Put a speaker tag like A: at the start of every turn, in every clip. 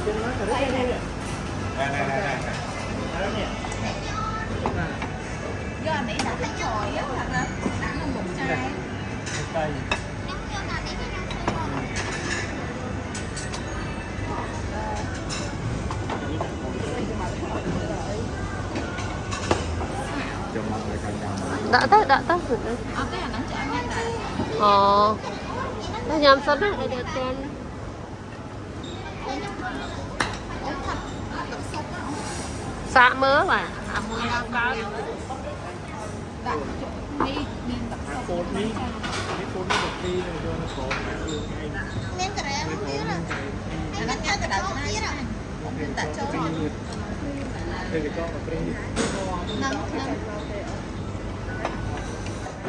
A: Do anh ấy đã thấy rồi á, thật ra đã là một chai.
B: đã tới rồi đấy.
A: Cái là nắng chở ngay tại.
B: Nó nhầm sẵn đấy để tên. Xạ mớ mà. Mưa đang cao.
A: Đi tập
C: cột đi, cái cột nó được đi rồi cho nó cột mà luôn ngay.
A: nên cái này không biết rồi. Anh ăn cái đầu này biết rồi. Nên tại chỗ.
C: Thì cái cho vào cái
A: Nâng.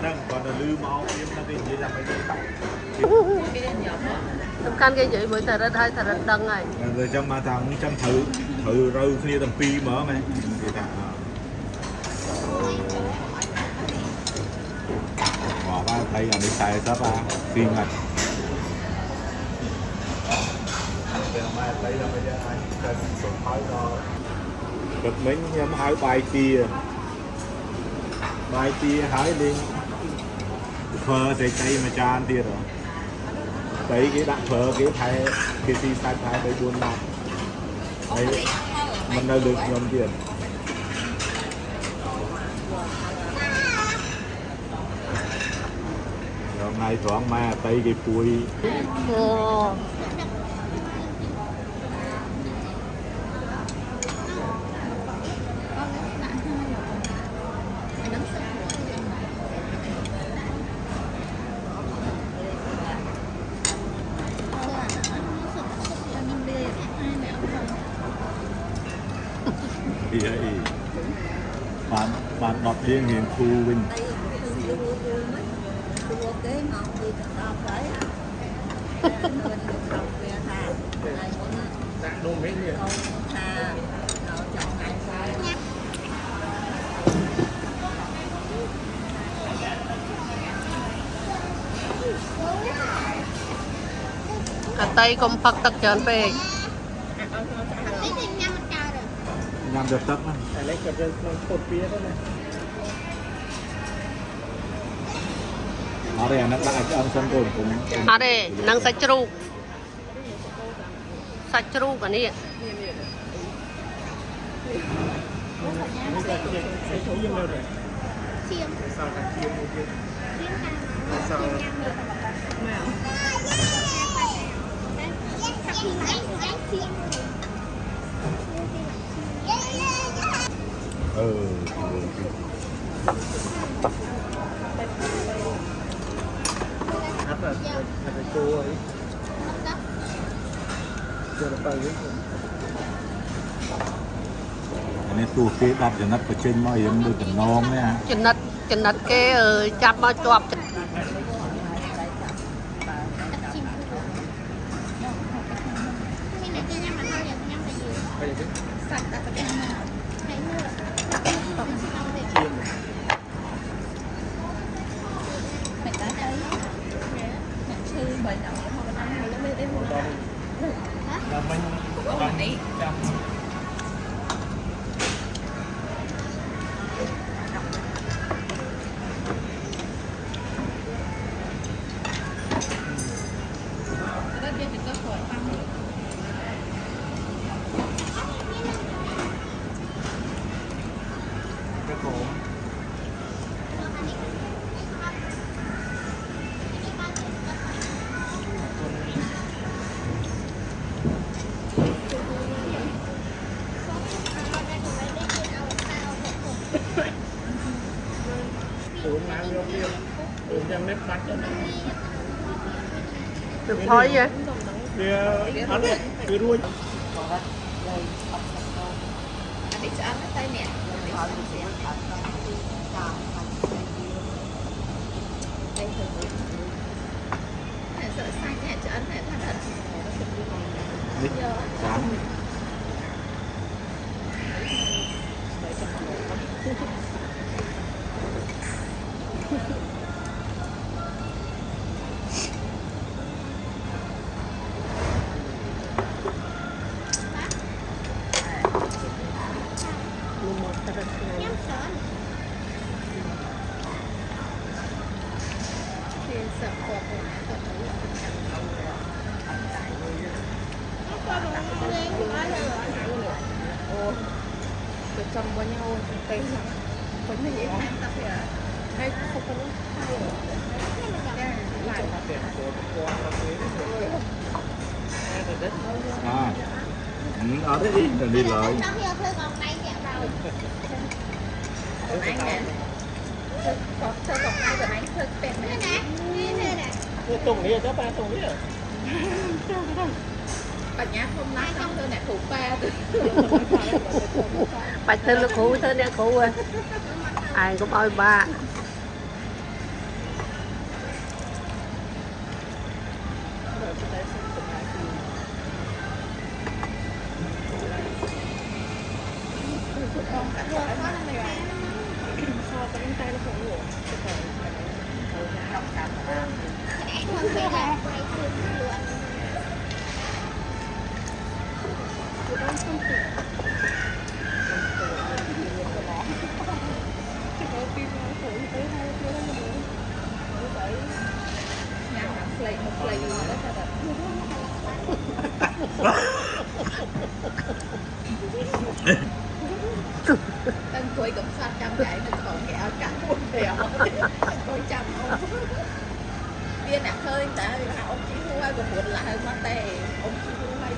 C: nâng còn là lư máu em nó đi chỉ làm cái
B: Tầm khăn cái gì bởi thầy rất hay thầy rất đăng này.
C: rồi trong mà thằng trong thử râu kia tầm pi mở mày thì thằng bỏ ba thấy là đi xài sắp à phi ngạch cực mấy nhóm hỏi bài chia hỏi lên phơ thì cây mà tràn tiền rồi đấy cái đạn phơ cái thay cái gì sai thay đấy buôn mặt đấy mình đâu được nhóm tiền rồi ngày thoáng mà tay cái pui thì vậy bạn đọc riêng hiện thu vinh
D: Đồ mấy người.
B: Cả tay công phật tắc trơn về.
C: nhằm được tấp á
D: Lấy cái cột bia đó này.
C: ở đây nó đã cái âm sân cồn cũng
B: đây năng sạch ruột cả này.
D: Cái chỗ yên đâu rồi.
A: Chiêm.
D: Sao là chiêm một cái. Sao hát là cô ấy chưa được bao nhiêu
C: này tụ kế đạp cho nắp ở trên mà yếm được cái non đấy à
B: Chân nật cái chắp mà chọp.
A: Sạch tại cái này. Thấy mưa. Mày tới đây. Mẹ sư bởi đậu không có ăn nó mới đến mua. Hả?
D: là mình
A: Ủa đi.
D: cái cổ uống ăn vô kia uống cho nếp bắt cho nó
B: Được thôi vậy.
D: kia ăn kia ruồi
A: Anh đi cho ăn cái tay nè. Sợ sai nè cho ăn này thật.
C: sáng
A: nhắm sớm thì sợ cuộc của nó thật là nó qua bằng nó lên quá rồi ồ từ trong với nhau tên là có gì vậy em tập vậy hay không có lại
D: tiền của con nó thế
C: À, ở đấy đi, đừng đi lợi.
A: còn anh nè còn sơ còn ai còn anh sơ tên nè
D: tùng đi đó ba tùng đi
A: bà nhá hôm nay trong tôi nè thủ ba
B: bạch thư là khu thư nè khu à ai cũng ơi ba
A: con cả rồi so với bên tay nó không ngủ Tân tuổi cũng xoát trăm vậy mình còn cái áo trắng buồn đèo coi trăm không viên nạc hơi tại ông chỉ hua của buồn là hơi mất tè ông chỉ hua